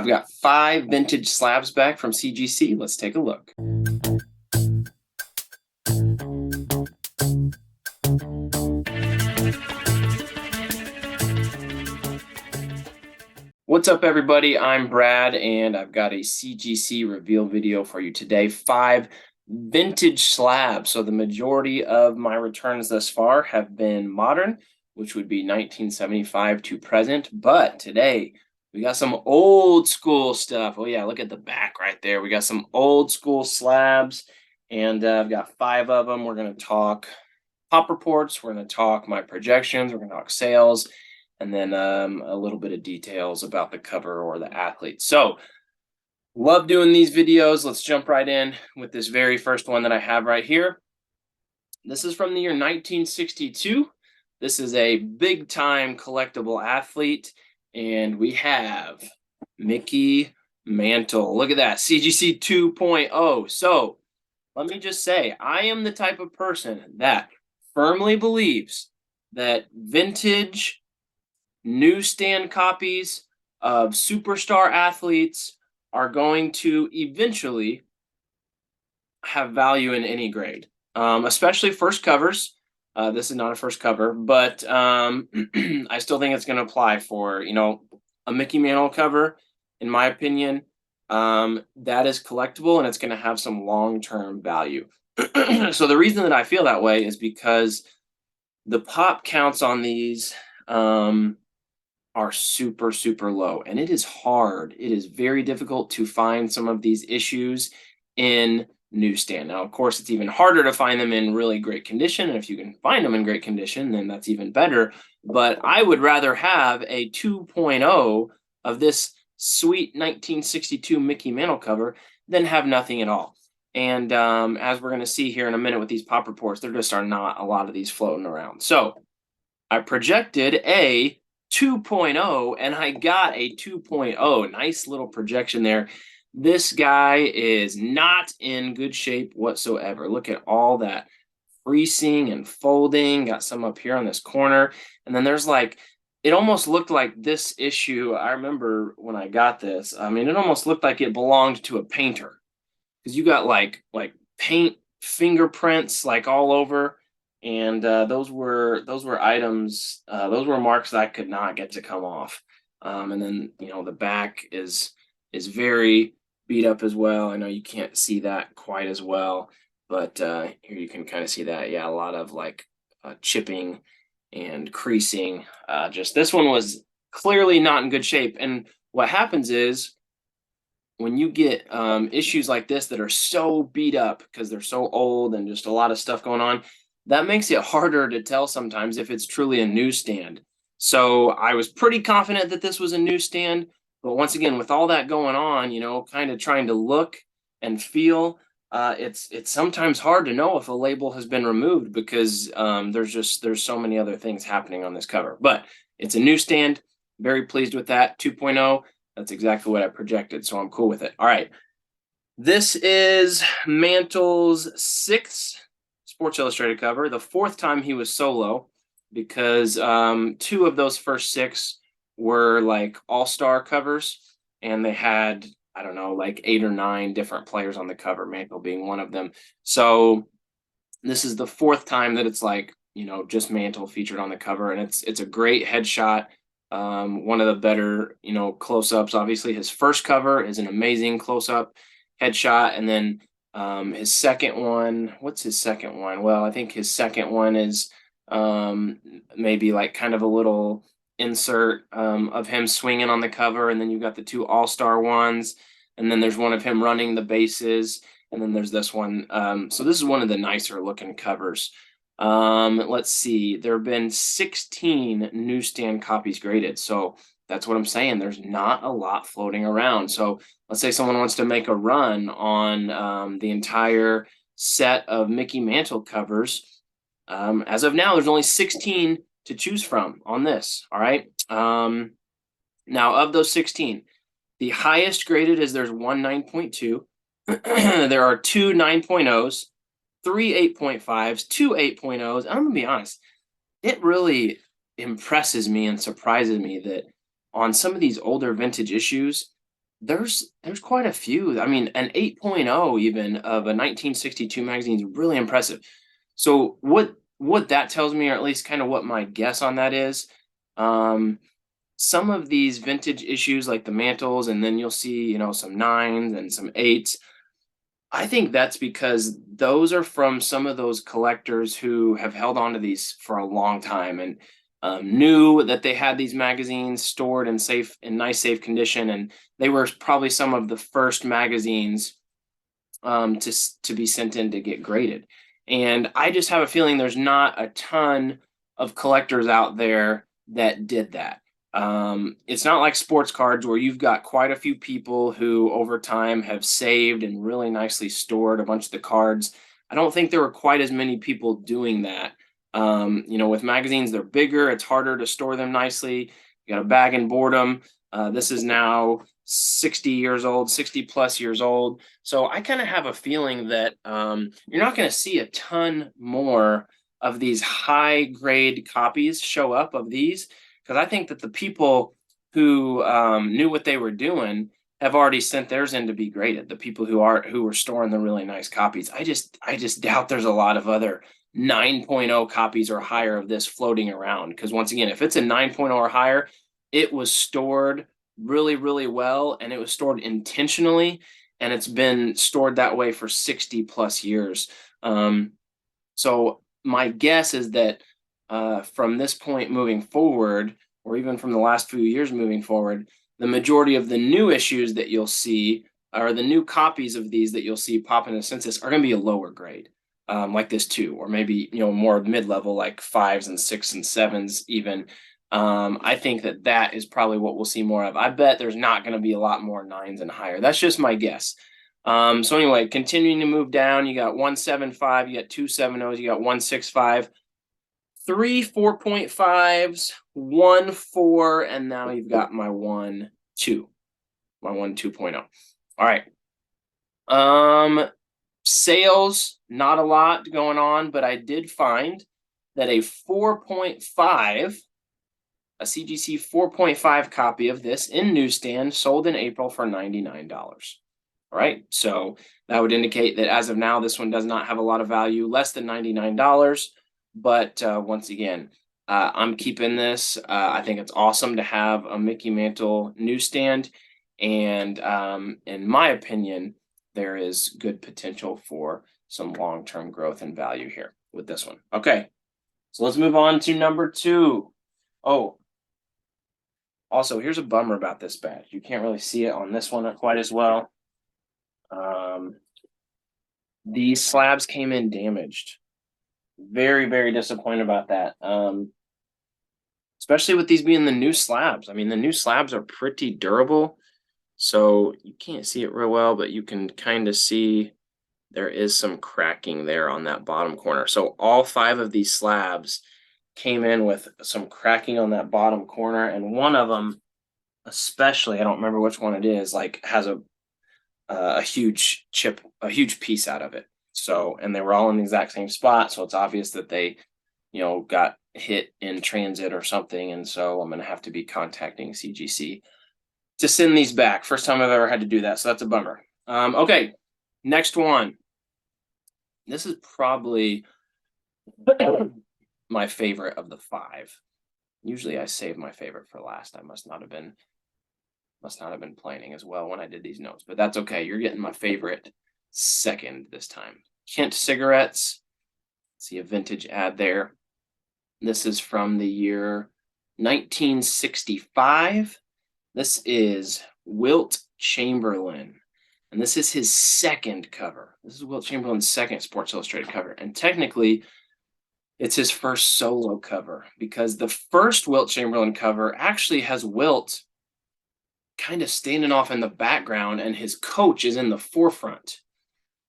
I've got 5 vintage slabs back from CGC. Let's take a look. What's up, everybody? I'm Brad, and I've got a CGC reveal video for you today. 5 vintage slabs. So the majority of my returns thus far have been modern, which would be 1975 to present. But today we got some old school stuff. Oh yeah, look at the back right there. We got some old school slabs, and I've got 5 of them. We're going to talk pop reports. We're going to talk my projections. We're going to talk sales, and then a little bit of details about the cover or the athlete. So love doing these videos. Let's jump right in with this very first one that I have right here. This is from the year 1962. This is a big time collectible athlete, and we have Mickey Mantle. Look at that, CGC 2.0. So let me just say, I am the type of person that firmly believes that vintage newsstand copies of superstar athletes are going to eventually have value in any grade, especially first covers. This is not a first cover, but I still think it's going to apply for, a Mickey Mantle cover. In my opinion, that is collectible and it's going to have some long-term value. So the reason that I feel that way is because the pop counts on these are super, super low, and it is hard. It is very difficult to find some of these issues in newsstand. Now, of course, it's even harder to find them in really great condition, and if you can find them in great condition, then that's even better. But I would rather have a 2.0 of this sweet 1962 Mickey Mantle cover than have nothing at all. And as we're going to see here in a minute with these pop reports, there just are not a lot of these floating around. So I projected a 2.0 and I got a 2.0. Nice little projection there. This guy is not in good shape whatsoever. Look at all that creasing and folding. Got some up here on this corner. And then there's like, it almost looked like this issue. I remember when I got this, I mean, it almost looked like it belonged to a painter, because you got like paint fingerprints like all over. And those were items, those were marks that I could not get to come off. And then the back is very beat up as well. I know you can't see that quite as well, but here you can kind of see that. Yeah, a lot of like chipping and creasing. Just this one was clearly not in good shape. And what happens is when you get issues like this that are so beat up because they're so old and just a lot of stuff going on, that makes it harder to tell sometimes if it's truly a newsstand. So I was pretty confident that this was a newsstand, but once again, with all that going on, kind of trying to look and feel, it's sometimes hard to know if a label has been removed because there's so many other things happening on this cover. But it's a newsstand. Very pleased with that. 2.0. That's exactly what I projected, so I'm cool with it. All right. This is Mantle's 6th Sports Illustrated cover, the 4th time he was solo, because 2 of those first 6 were like all-star covers, and they had, I don't know, like 8 or 9 different players on the cover, Mantle being one of them. So this is the 4th time that it's like, just Mantle featured on the cover, and it's a great headshot. One of the better, close-ups. Obviously, his first cover is an amazing close-up headshot, and then his second one, what's his second one? Well, I think his second one is maybe like kind of a little insert of him swinging on the cover, and then you've got the 2 all-star ones, and then there's one of him running the bases, and then there's this one. So this is one of the nicer looking covers. Let's see, there have been 16 newsstand copies graded, so that's what I'm saying. There's not a lot floating around. So let's say someone wants to make a run on the entire set of Mickey Mantle covers. As of now, there's only 16 to choose from on this. All right. Now, of those 16, the highest graded is there's one 9.2. There are 2 9.0s, 3 8.5s, 2 8.0s. I'm gonna be honest, it really impresses me and surprises me that on some of these older vintage issues, There's quite a few. I mean, an 8.0 even of a 1962 magazine is really impressive. So what that tells me, or at least kind of what my guess on that is, um, some of these vintage issues like the mantles, and then you'll see, some nines and some eights. I think that's because those are from some of those collectors who have held on to these for a long time and knew that they had these magazines stored in nice safe condition, and they were probably some of the first magazines to be sent in to get graded. And I just have a feeling there's not a ton of collectors out there that did that. It's not like sports cards where you've got quite a few people who over time have saved and really nicely stored a bunch of the cards. I don't think there were quite as many people doing that. With magazines, they're bigger, it's harder to store them nicely. You got to bag and board them. This is now 60 years old, 60 plus years old. So I kind of have a feeling that you're not going to see a ton more of these high grade copies show up of these, because I think that the people who knew what they were doing have already sent theirs in to be graded. The people who were storing the really nice copies. I just doubt there's a lot of other 9.0 copies or higher of this floating around, because once again, if it's a 9.0 or higher, it was stored really, really well, and it was stored intentionally, and it's been stored that way for 60 plus years. So my guess is that from this point moving forward, or even from the last few years moving forward, the majority of the new issues that you'll see, or the new copies of these that you'll see pop in the census, are going to be a lower grade, like this too, or maybe more mid-level, like fives and six and sevens even. I think that is probably what we'll see more of. I bet there's not going to be a lot more nines and higher. That's just my guess. So anyway, continuing to move down, you got 175, you got 270s, you got 165, three 4.5s, one 4, and now you've got my 1 2, my 1 2.0. All right. Sales, not a lot going on, but I did find that a 4.5, a CGC 4.5 copy of this in newsstand sold in April for $99. All right, so that would indicate that as of now, this one does not have a lot of value, less than $99. But once again, I'm keeping this. I think it's awesome to have a Mickey Mantle newsstand. And in my opinion, there is good potential for some long-term growth and value here with this one. Okay, so let's move on to number 2. Oh, also, here's a bummer about this badge. You can't really see it on this one quite as well. These slabs came in damaged. Very, very disappointed about that. Especially with these being the new slabs. I mean, the new slabs are pretty durable, so you can't see it real well, but you can kind of see there is some cracking there on that bottom corner. So all 5 of these slabs came in with some cracking on that bottom corner, and one of them especially, I don't remember which one it is, like has a huge chip, a huge piece out of it. So, and they were all in the exact same spot, so it's obvious that they, got hit in transit or something. And so I'm going to have to be contacting CGC to send these back. First time I've ever had to do that, so that's a bummer. Okay, next one. This is probably my favorite of the 5. Usually I save my favorite for last. I must not have been planning as well when I did these notes, but that's okay. You're getting my favorite second this time. Kent cigarettes. See a vintage ad there. This is from the year 1965. This is Wilt Chamberlain, and this is his second cover. This is Wilt Chamberlain's second Sports Illustrated cover, and technically it's his first solo cover, because the first Wilt Chamberlain cover actually has Wilt kind of standing off in the background and his coach is in the forefront,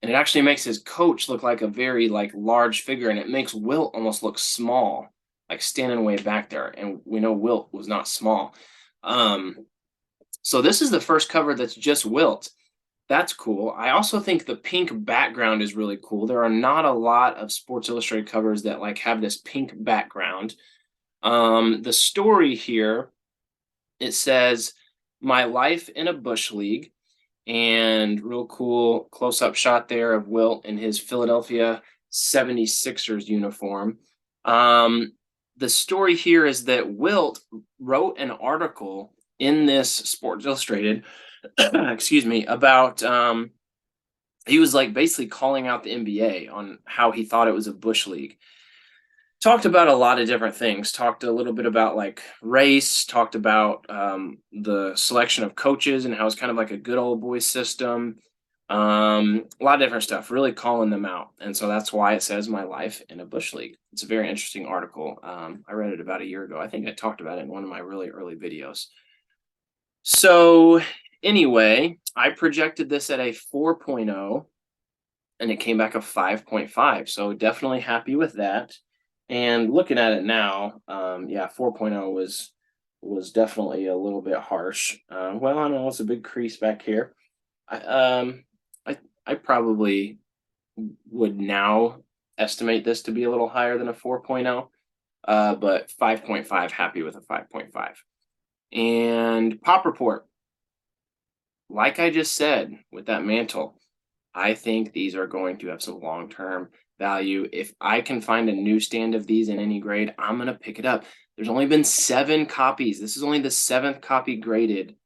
and it actually makes his coach look like a very large figure, and it makes Wilt almost look small, like standing way back there, and we know Wilt was not small. So this is the first cover that's just Wilt. That's cool. I also think the pink background is really cool. There are not a lot of Sports Illustrated covers that have this pink background. The story here, it says My Life in a Bush League, and real cool close-up shot there of Wilt in his Philadelphia 76ers uniform. Um, the story here is that Wilt wrote an article in this Sports Illustrated, excuse me, about he was like basically calling out the NBA on how he thought it was a bush league. Talked about a lot of different things. Talked a little bit about like race. Talked about the selection of coaches and how it's kind of like a good old boy system. A lot of different stuff. Really calling them out, and so that's why it says "My Life in a Bush League." It's a very interesting article. I read it about a year ago. I think I talked about it in one of my really early videos. So anyway, I projected this at a 4.0 and it came back a 5.5. So definitely happy with that. And looking at it now, yeah, 4.0 was definitely a little bit harsh. Well, I know it's a big crease back here. I I I probably would now estimate this to be a little higher than a 4.0. But 5.5, happy with a 5.5. And Pop Report, like I just said with that mantle, I think these are going to have some long-term value. If I can find a newsstand of these in any grade, I'm gonna pick it up. There's only been 7 copies. This is only the 7th copy graded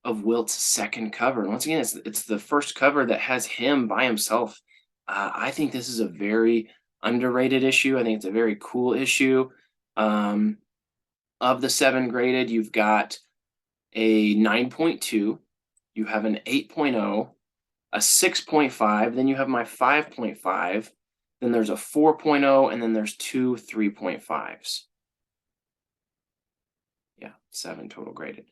of Wilt's second cover. And once again, it's the first cover that has him by himself. I think this is a very underrated issue. I think it's a very cool issue. Um, of the 7 graded, you've got a 9.2, you have an 8.0, a 6.5, then you have my 5.5, then there's a 4.0, and then there's 2 3.5s. Yeah, 7 total graded.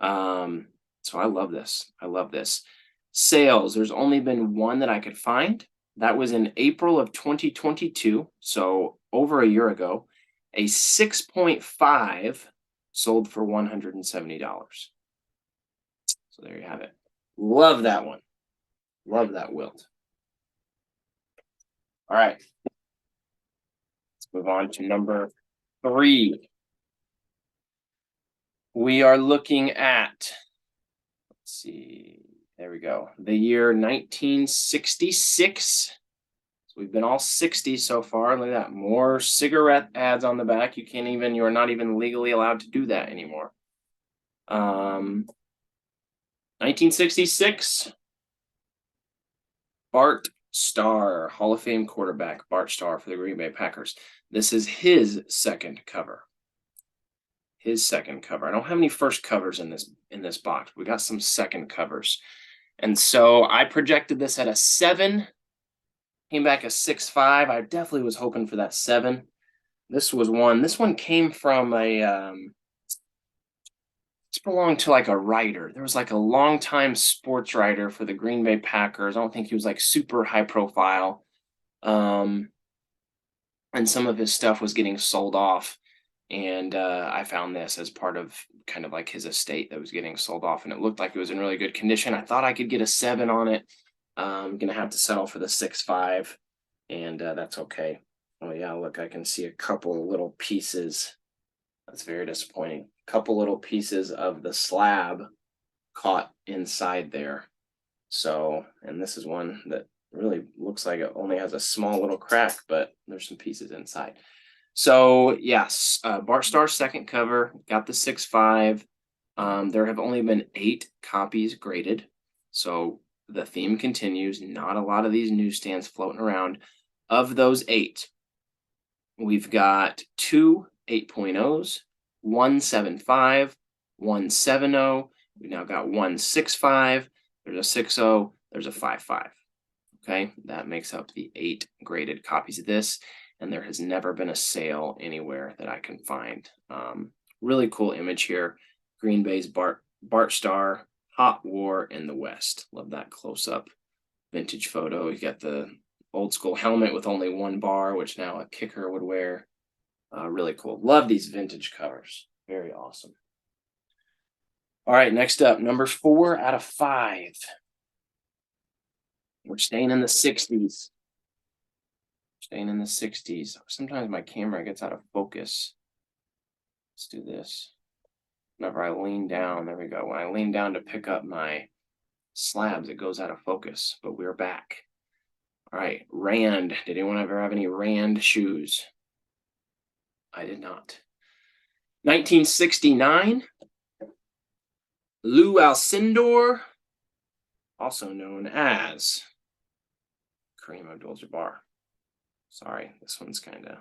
So I love this. I love this. Sales, there's only been one that I could find. That was in April of 2022, so over a year ago. A 6.5 sold for $170. So there you have it. Love that one. Love that Wilt. All right, let's move on to number 3. We are looking at, let's see, there we go. The year 1966. So we've been all 60 so far. Look at that. More cigarette ads on the back. You are not even legally allowed to do that anymore. 1966. Bart Starr, Hall of Fame quarterback, Bart Starr for the Green Bay Packers. This is his second cover. His second cover. I don't have any first covers in this box. We got some second covers. And so I projected this at a 7, came back a 6.5. I definitely was hoping for that 7. This one came from this belonged to like a writer. There was like a longtime sports writer for the Green Bay Packers. I don't think he was like super high profile. Um, and some of his stuff was getting sold off. And I found this as part of kind of like his estate that was getting sold off, and it looked like it was in really good condition. I thought I could get a 7 on it. I'm gonna have to settle for the 6.5, and that's okay. Oh yeah, look, I can see a couple little pieces. That's very disappointing. A couple little pieces of the slab caught inside there. So, and this is one that really looks like it only has a small little crack, but there's some pieces inside. So yes, Bart Starr's second cover got the 6.5. There have only been 8 copies graded, so the theme continues. Not a lot of these newsstands floating around. Of those 8, we've got 2 8.0s, 1.75, 1.70. We've now got 1.65. There's a 6.0. There's a 5.5. Okay, that makes up the 8 graded copies of this, and there has never been a sale anywhere that I can find. Really cool image here. Green Bay's Bart Starr, Hot War in the West. Love that close up vintage photo. You got the old school helmet with only 1 bar, which now a kicker would wear. Really cool. Love these vintage covers. Very awesome. All right, next up, number 4 out of 5. We're staying in the 60s. Staying in the 60s. Sometimes my camera gets out of focus. Let's do this. Whenever I lean down, there we go. When I lean down to pick up my slabs, it goes out of focus, but we're back. All right, Rand. Did anyone ever have any Rand shoes? I did not. 1969, Lou Alcindor, also known as Kareem Abdul-Jabbar. Sorry, this one's kind of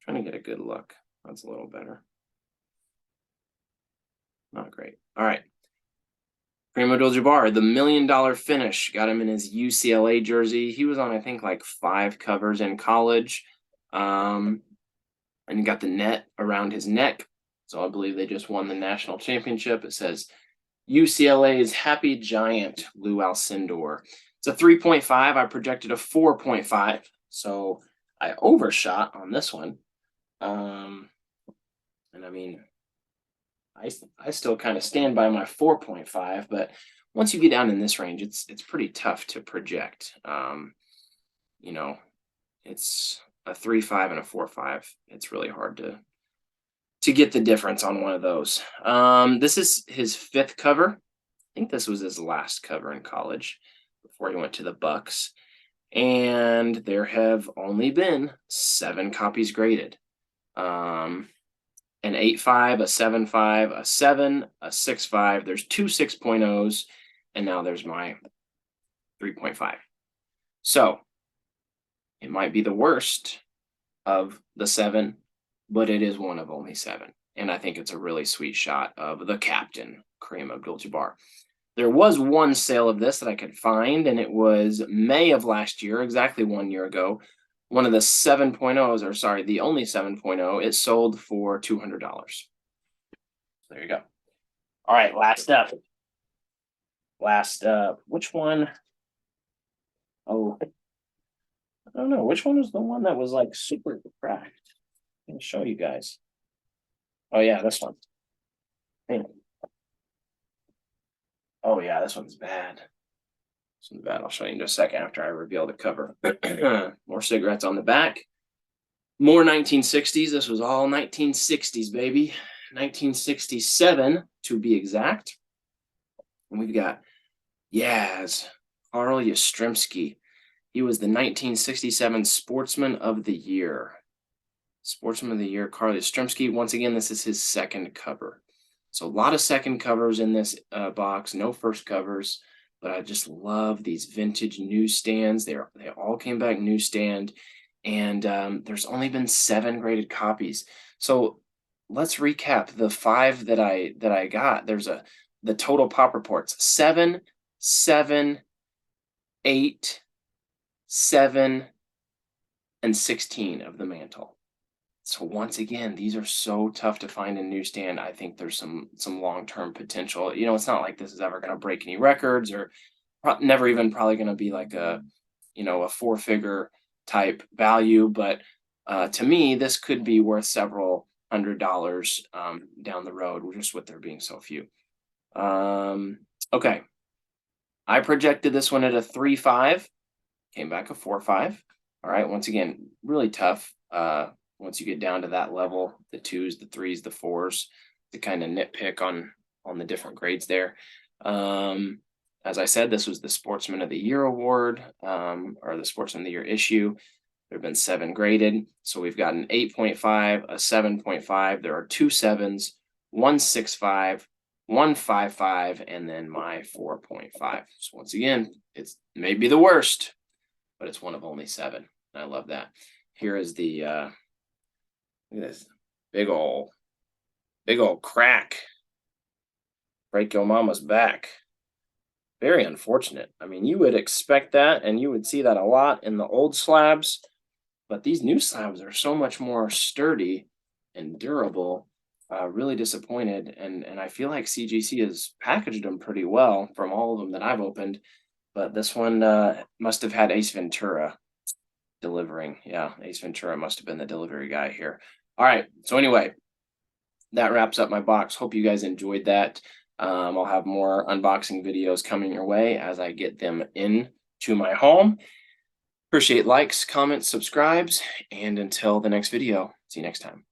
trying to get a good look. That's a little better. Not great. All right. Kareem Abdul-Jabbar, the $1 million finish, got him in his UCLA jersey. He was on, I think, like 5 covers in college. And he got the net around his neck. So I believe they just won the national championship. It says UCLA's Happy Giant, Lou Alcindor. It's a 3.5. I projected a 4.5. So I overshot on this one. And I mean, I still kind of stand by my 4.5, but once you get down in this range, it's pretty tough to project. You know, it's a 3.5 and a 4.5. It's really hard to get the difference on one of those. This is his 5th cover. I think this was his last cover in college before he went to the Bucks. And there have only been 7 copies graded. An 8.5, a 7.5, a 7, a 6.5. There's 2 6.0s, and now there's my 3.5. So it might be the worst of the 7, but it is one of only 7. And I think it's a really sweet shot of the captain, Kareem Abdul-Jabbar. There was one sale of this that I could find, and it was May of last year, exactly 1 year ago. One of the 7.0s, or sorry, the only 7.0, it sold for $200. There you go. All right, last up. Which one? Oh, I don't know. Which one was the one that was like super cracked? I'm going to show you guys. Oh, yeah, this one. Man. Oh, yeah, this one's bad. This one's bad. I'll show you in just a second after I reveal the cover. More cigarettes on the back. More 1960s. This was all 1960s, baby. 1967, to be exact. And we've got Yaz, Carl Yastrzemski. He was the 1967 Sportsman of the Year. Sportsman of the Year, Carl Yastrzemski. Once again, this is his 2nd cover. So a lot of 2nd covers in this box, no 1st covers. But I just love these vintage newsstands. They all came back newsstand. And there's only been 7 graded copies. So let's recap the 5 that I got. There's the total pop reports: 7, 7, 8, 7, and 16 of the Mantle. So once again, these are so tough to find in newsstand. I think there's some long-term potential. It's not like this is ever going to break any records, or never even probably going to be like a 4-figure type value. But to me, this could be worth several $100s down the road, just with there being so few. Okay. I projected this one at a 3.5, came back a 4.5. All right. Once again, really tough. Once you get down to that level, the 2s, the 3s, the 4s, to kind of nitpick on the different grades there. As I said, this was the Sportsman of the Year award, or the Sportsman of the Year issue. There have been 7 graded. So we've got an 8.5, a 7.5. There are 2 7s, 1 6.5, 1 5.5, and then my 4.5. So once again, it's maybe the worst, but it's one of only 7. I love that. Here is the look at this big old crack. Break your mama's back. Very unfortunate. I mean, you would expect that, and you would see that a lot in the old slabs, but these new slabs are so much more sturdy and durable. Really disappointed, and I feel like CGC has packaged them pretty well from all of them that I've opened, but this one must have had Ace Ventura delivering. Yeah, Ace Ventura must have been the delivery guy here. All right, so anyway, that wraps up my box. Hope you guys enjoyed that. I'll have more unboxing videos coming your way as I get them in to my home. Appreciate likes, comments, subscribes, and until the next video, see you next time.